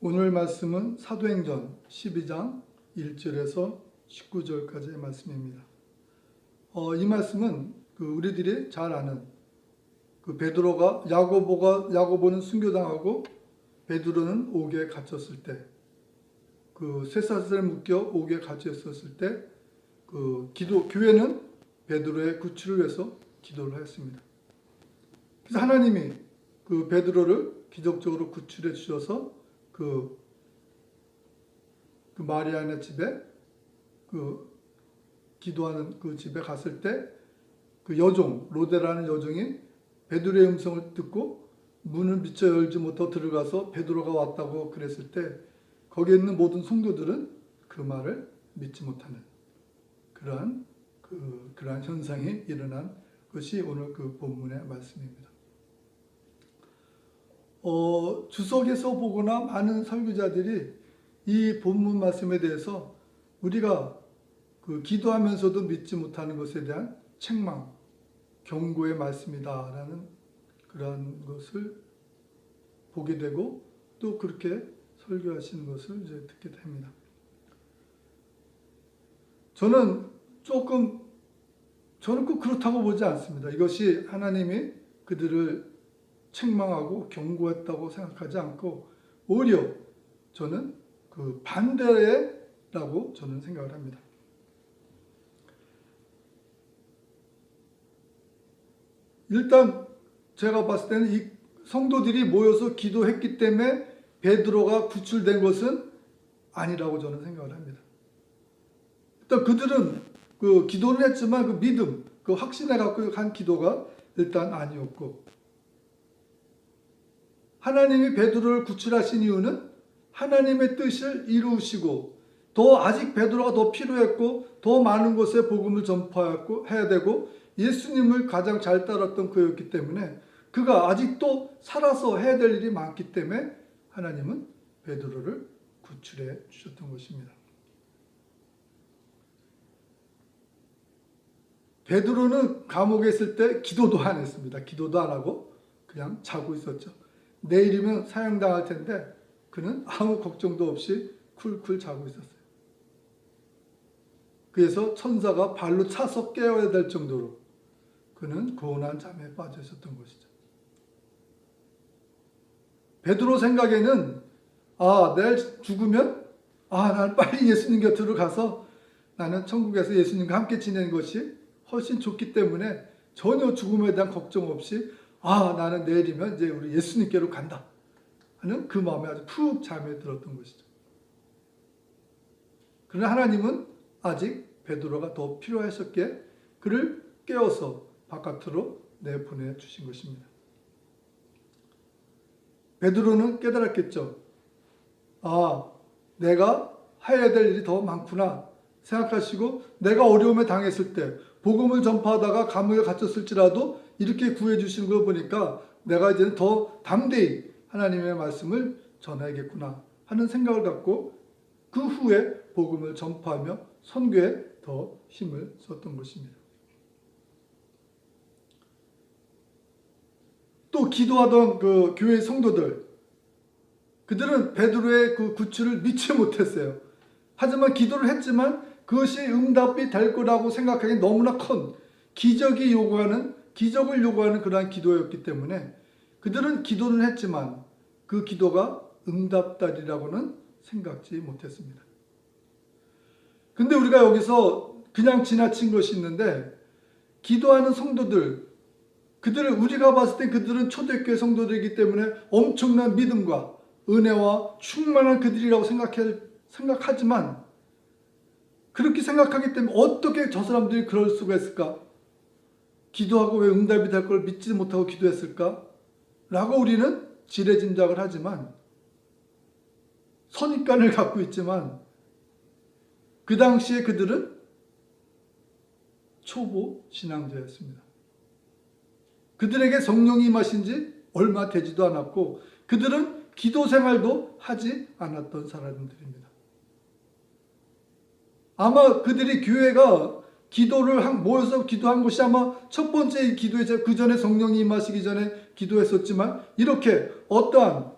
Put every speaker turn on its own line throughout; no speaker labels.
오늘 말씀은 사도행전 12장 1절에서 19절까지의 말씀입니다. 이 말씀은 우리들이 잘 아는 베드로가 야고보는 순교당하고 베드로는 옥에 갇혔을 때, 쇠사슬에 묶여 옥에 갇혀 있었을 때, 교회는 베드로의 구출을 위해서 기도를 하였습니다. 그래서 하나님이 베드로를 기적적으로 구출해 주셔서 마리아네 집에 기도하는 집에 갔을 때 여종 로데라는 여종이 베드로의 음성을 듣고 문을 미처 열지 못하고 들어가서 베드로가 왔다고 그랬을 때 거기에 있는 모든 성도들은 그 말을 믿지 못하는 그러한 현상이 일어난 것이 오늘 본문의 말씀입니다. 주석에서 보거나 많은 설교자들이 이 본문 말씀에 대해서 우리가 기도하면서도 믿지 못하는 것에 대한 책망, 경고의 말씀이다라는 그러한 것을 보게 되고 또 그렇게 설교하시는 것을 이제 듣게 됩니다. 저는 꼭 그렇다고 보지 않습니다. 이것이 하나님이 그들을 책망하고 경고했다고 생각하지 않고 오히려 저는 반대라고 저는 생각을 합니다. 일단 제가 봤을 때는 이 성도들이 모여서 기도했기 때문에 베드로가 구출된 것은 아니라고 저는 생각을 합니다. 일단 그들은 기도를 했지만 믿음, 확신에 갖고 한 기도가 일단 아니었고, 하나님이 베드로를 구출하신 이유는 하나님의 뜻을 이루시고 아직 베드로가 더 필요했고 더 많은 곳에 복음을 전파해야 되고 예수님을 가장 잘 따랐던 그였기 때문에 그가 아직도 살아서 해야 될 일이 많기 때문에 하나님은 베드로를 구출해 주셨던 것입니다. 베드로는 감옥에 있을 때 기도도 안 했습니다. 기도도 안 하고 그냥 자고 있었죠. 내일이면 사형당할 텐데 그는 아무 걱정도 없이 쿨쿨 자고 있었어요. 그래서 천사가 발로 차서 깨워야 될 정도로 그는 고운한 잠에 빠져 있었던 것이죠. 베드로 생각에는 내일 죽으면 나는 빨리 예수님 곁으로 가서 나는 천국에서 예수님과 함께 지내는 것이 훨씬 좋기 때문에 전혀 죽음에 대한 걱정 없이 나는 내일이면 이제 우리 예수님께로 간다 하는 그 마음에 아주 푹 잠에 들었던 것이죠. 그러나 하나님은 아직 베드로가 더 필요하셨기에 그를 깨워서 바깥으로 내보내 주신 것입니다. 베드로는 깨달았겠죠. 내가 해야 될 일이 더 많구나 생각하시고 내가 어려움에 당했을 때 복음을 전파하다가 감옥에 갇혔을지라도 이렇게 구해 주시는 걸 보니까 내가 이제는 더 담대히 하나님의 말씀을 전해야겠구나 하는 생각을 갖고 그 후에 복음을 전파하며 선교에 더 힘을 썼던 것입니다. 또 기도하던 교회 성도들, 그들은 베드로의 구출을 믿지 못했어요. 하지만 기도를 했지만 그것이 응답이 될 거라고 생각하기 너무나 큰 기적을 요구하는 그러한 기도였기 때문에 그들은 기도는 했지만 그 기도가 응답되리라고는 생각지 못했습니다. 근데 우리가 여기서 그냥 지나친 것이 있는데 기도하는 성도들, 우리가 봤을 때 그들은 초대교회 성도들이기 때문에 엄청난 믿음과 은혜와 충만한 그들이라고 생각하지만 그렇게 생각하기 때문에 어떻게 저 사람들이 그럴 수가 있을까? 기도하고 왜 응답이 될 걸 믿지 못하고 기도했을까? 라고 우리는 지레짐작을 하지만 선입관을 갖고 있지만 그 당시에 그들은 초보 신앙자였습니다. 그들에게 성령이 임하신 지 얼마 되지도 않았고 그들은 기도 생활도 하지 않았던 사람들입니다. 아마 그들이 교회가 모여서 기도한 것이 아마 첫 번째 기도이자 그 전에 성령이 임하시기 전에 기도했었지만 이렇게 어떠한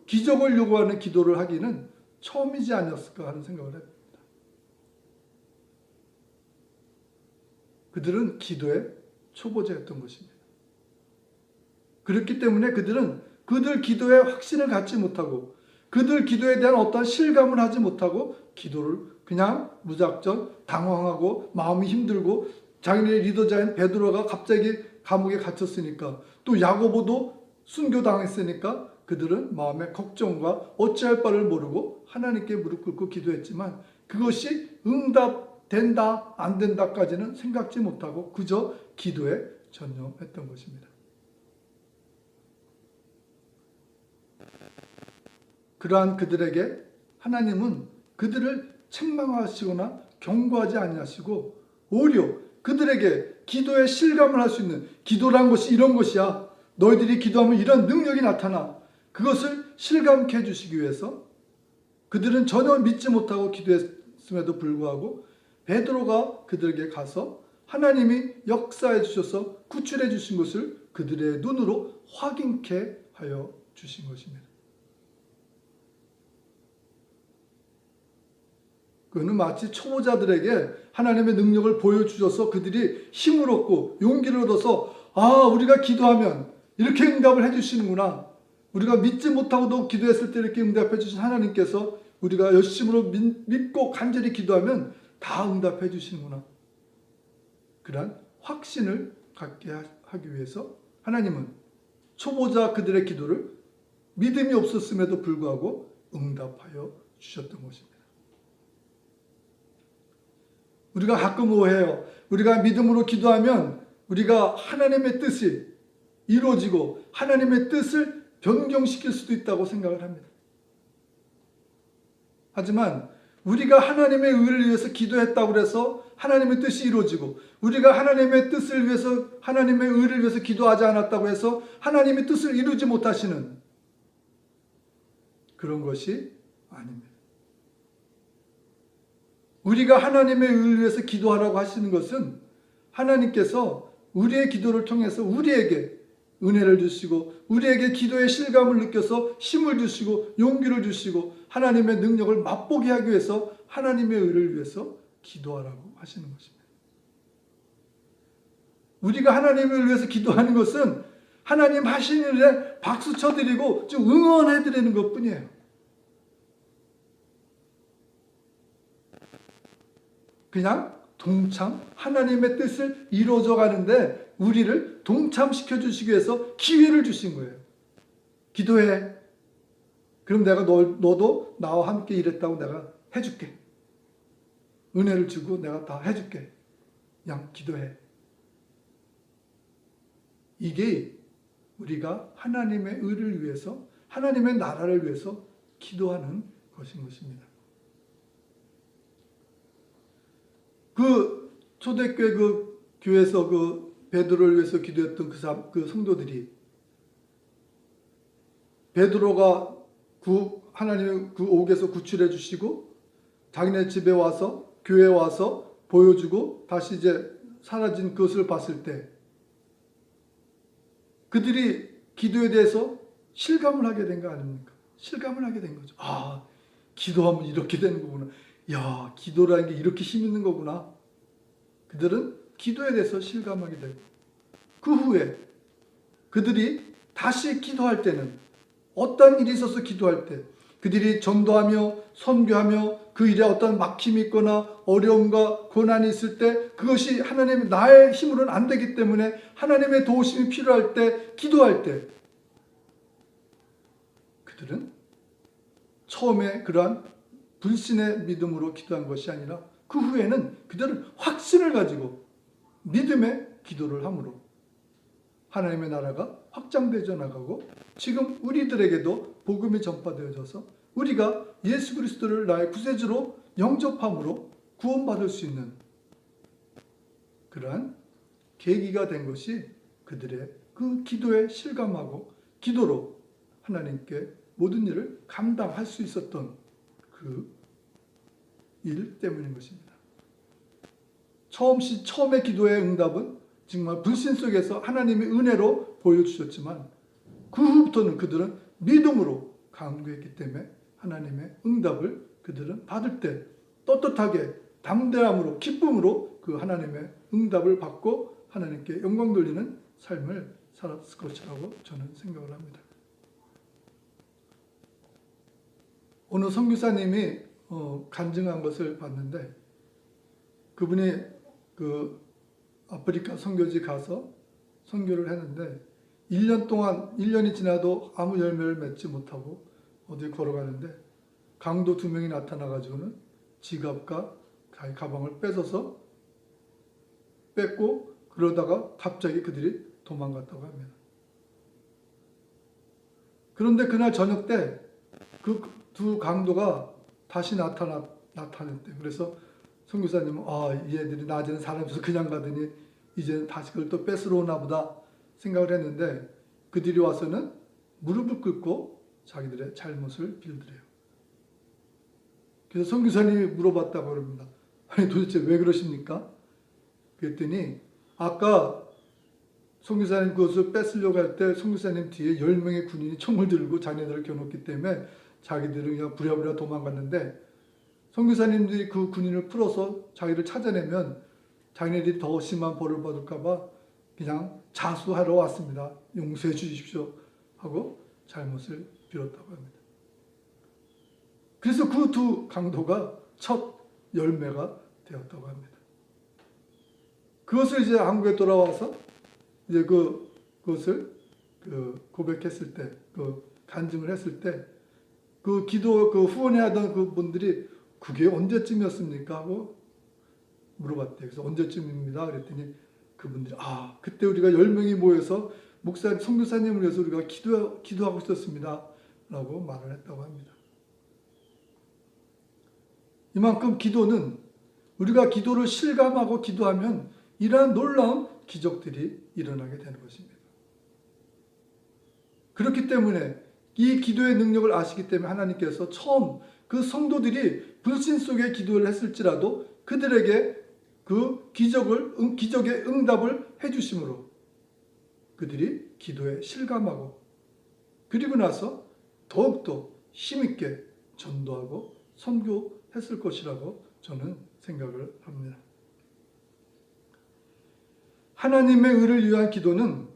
기적을 요구하는 기도를 하기는 처음이지 아니었을까 하는 생각을 합니다. 그들은 기도의 초보자였던 것입니다. 그렇기 때문에 그들은 그들 기도에 확신을 갖지 못하고 그들 기도에 대한 어떤 실감을 하지 못하고 기도를 그냥 무작정 당황하고 마음이 힘들고 자기네 리더자인 베드로가 갑자기 감옥에 갇혔으니까 또 야고보도 순교당했으니까 그들은 마음의 걱정과 어찌할 바를 모르고 하나님께 무릎 꿇고 기도했지만 그것이 응답된다 안 된다까지는 생각지 못하고 그저 기도에 전념했던 것입니다. 그러한 그들에게 하나님은 그들을 책망하시거나 경고하지 아니하시고 오히려 그들에게 기도의 실감을 할 수 있는 기도란 것이 이런 것이야. 너희들이 기도하면 이런 능력이 나타나. 그것을 실감케 해주시기 위해서 그들은 전혀 믿지 못하고 기도했음에도 불구하고 베드로가 그들에게 가서 하나님이 역사해 주셔서 구출해 주신 것을 그들의 눈으로 확인케 하여 주신 것입니다. 그는 마치 초보자들에게 하나님의 능력을 보여주셔서 그들이 힘을 얻고 용기를 얻어서 우리가 기도하면 이렇게 응답을 해주시는구나. 우리가 믿지 못하고도 기도했을 때 이렇게 응답해 주신 하나님께서 우리가 열심으로 믿고 간절히 기도하면 다 응답해 주시는구나. 그러한 확신을 갖게 하기 위해서 하나님은 초보자 그들의 기도를 믿음이 없었음에도 불구하고 응답하여 주셨던 것입니다. 우리가 가끔 오해해요. 우리가 믿음으로 기도하면 우리가 하나님의 뜻이 이루어지고 하나님의 뜻을 변경시킬 수도 있다고 생각을 합니다. 하지만 우리가 하나님의 의를 위해서 기도했다고 해서 하나님의 뜻이 이루어지고 우리가 하나님의 뜻을 위해서 하나님의 의를 위해서 기도하지 않았다고 해서 하나님의 뜻을 이루지 못하시는 그런 것이 아닙니다. 우리가 하나님의 의를 위해서 기도하라고 하시는 것은 하나님께서 우리의 기도를 통해서 우리에게 은혜를 주시고 우리에게 기도의 실감을 느껴서 힘을 주시고 용기를 주시고 하나님의 능력을 맛보게 하기 위해서 하나님의 의를 위해서 기도하라고 하시는 것입니다. 우리가 하나님의 의를 위해서 기도하는 것은 하나님 하시는 일에 박수 쳐드리고 좀 응원해드리는 것뿐이에요. 그냥 하나님의 뜻을 이루어져 가는데 우리를 동참시켜 주시기 위해서 기회를 주신 거예요. 기도해. 그럼 내가 너도 나와 함께 일했다고 내가 해줄게. 은혜를 주고 내가 다 해줄게. 그냥 기도해. 이게 우리가 하나님의 의를 위해서 하나님의 나라를 위해서 기도하는 것인 것입니다. 그 초대교회 그 교회에서 그 베드로를 위해서 기도했던 그 성도들이 베드로가 하나님의 그 옥에서 구출해 주시고 자기네 집에 와서 교회에 와서 보여주고 다시 이제 사라진 그것을 봤을 때 그들이 기도에 대해서 실감을 하게 된 거 아닙니까? 실감을 하게 된 거죠. 기도하면 이렇게 되는 거구나. 야, 기도라는 게 이렇게 힘 있는 거구나. 그들은 기도에 대해서 실감하게 되고 그 후에 그들이 다시 기도할 때는 어떤 일이 있어서 기도할 때 그들이 전도하며 선교하며 그 일에 어떤 막힘이 있거나 어려움과 고난이 있을 때 그것이 하나님 나의 힘으로는 안 되기 때문에 하나님의 도우심이 필요할 때 기도할 때 그들은 처음에 그러한 불신의 믿음으로 기도한 것이 아니라 그 후에는 그들은 확신을 가지고 믿음의 기도를 함으로 하나님의 나라가 확장되어 나가고 지금 우리들에게도 복음이 전파되어져서 우리가 예수 그리스도를 나의 구세주로 영접함으로 구원받을 수 있는 그러한 계기가 된 것이 그들의 그 기도에 실감하고 기도로 하나님께 모든 일을 감당할 수 있었던 그 일 때문인 것입니다. 처음의 기도의 응답은 정말 불신 속에서 하나님의 은혜로 보여주셨지만 그 후부터는 그들은 믿음으로 강구했기 때문에 하나님의 응답을 그들은 받을 때 떳떳하게 담대함으로 기쁨으로 그 하나님의 응답을 받고 하나님께 영광 돌리는 삶을 살았을 것이라고 저는 생각을 합니다. 어느 선교사님이 간증한 것을 봤는데, 그분이 그 아프리카 선교지 가서 선교를 했는데 1년 동안 1년이 지나도 아무 열매를 맺지 못하고 어디 걸어가는데 강도 2명이 나타나가지고는 지갑과 자기 가방을 뺏어서 뺏고, 그러다가 갑자기 그들이 도망갔다고 합니다. 그런데 그날 저녁 때 그 두 강도가 다시 나타났대요. 그래서 선교사님은 이 애들이 낮에는 사람이 없어서 그냥 가더니 이제는 다시 그걸 또 뺏으러 오나 보다 생각을 했는데, 그들이 와서는 무릎을 꿇고 자기들의 잘못을 빌더래요. 그래서 선교사님이 물어봤다고 그럽니다. 아니 도대체 왜 그러십니까? 그랬더니 아까 선교사님 그것을 뺏으려고 할 때 선교사님 뒤에 10명의 군인이 총을 들고 자기네들을 겨눴기 때문에 자기들은 그냥 부랴부랴 도망갔는데, 선교사님들이 그 군인을 풀어서 자기를 찾아내면 자기네들이 더 심한 벌을 받을까 봐 그냥 자수하러 왔습니다. 용서해 주십시오 하고 잘못을 빌었다고 합니다. 그래서 그 두 강도가 첫 열매가 되었다고 합니다. 그것을 이제 한국에 돌아와서 이제 그것을 고백했을 때, 간증을 했을 때, 후원해야 하던 그분들이 그게 언제쯤이었습니까? 하고 물어봤대요. 그래서 언제쯤입니다. 그랬더니 그분들이 그때 우리가 10명이 모여서 선교사님을 위해서 우리가 기도하고 있었습니다. 라고 말을 했다고 합니다. 이만큼 기도는, 우리가 기도를 실감하고 기도하면 이러한 놀라운 기적들이 일어나게 되는 것입니다. 그렇기 때문에 이 기도의 능력을 아시기 때문에 하나님께서 처음 그 성도들이 불신 속에 기도를 했을지라도 그들에게 그 기적의 응답을 해주심으로 그들이 기도에 실감하고, 그리고 나서 더욱더 힘있게 전도하고 선교했을 것이라고 저는 생각을 합니다. 하나님의 의를 위한 기도는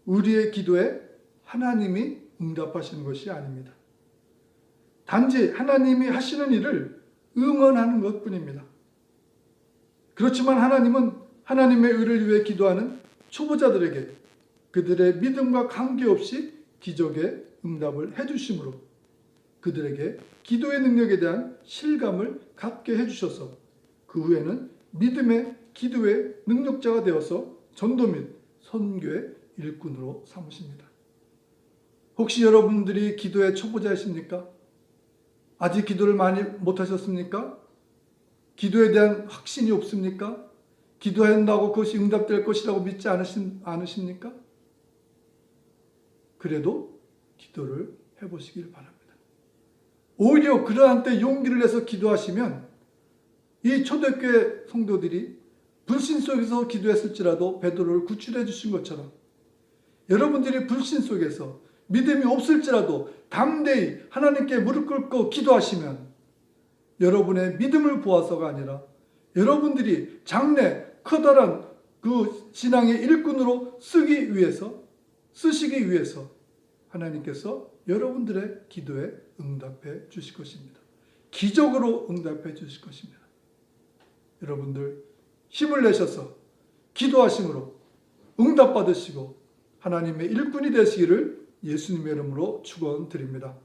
우리의 기도에 하나님이 응답하시는 것이 아닙니다. 단지 하나님이 하시는 일을 응원하는 것뿐입니다. 그렇지만 하나님은 하나님의 의를 위해 기도하는 초보자들에게 그들의 믿음과 관계없이 기적의 응답을 해주심으로 그들에게 기도의 능력에 대한 실감을 갖게 해주셔서 그 후에는 믿음의 기도의 능력자가 되어서 전도 및 선교의 일꾼으로 삼으십니다. 혹시 여러분들이 기도의 초보자이십니까? 아직 기도를 많이 못하셨습니까? 기도에 대한 확신이 없습니까? 기도한다고 그것이 응답될 것이라고 믿지 않으십니까? 그래도 기도를 해보시길 바랍니다. 오히려 그러한 때 용기를 내서 기도하시면 이 초대교회 성도들이 불신 속에서 기도했을지라도 베드로를 구출해 주신 것처럼 여러분들이 불신 속에서 믿음이 없을지라도 담대히 하나님께 무릎 꿇고 기도하시면 여러분의 믿음을 보아서가 아니라 여러분들이 장래 커다란 그 신앙의 일꾼으로 쓰시기 위해서 하나님께서 여러분들의 기도에 응답해 주실 것입니다. 기적으로 응답해 주실 것입니다. 여러분들 힘을 내셔서 기도하심으로 응답받으시고 하나님의 일꾼이 되시기를 예수님의 이름으로 축원드립니다.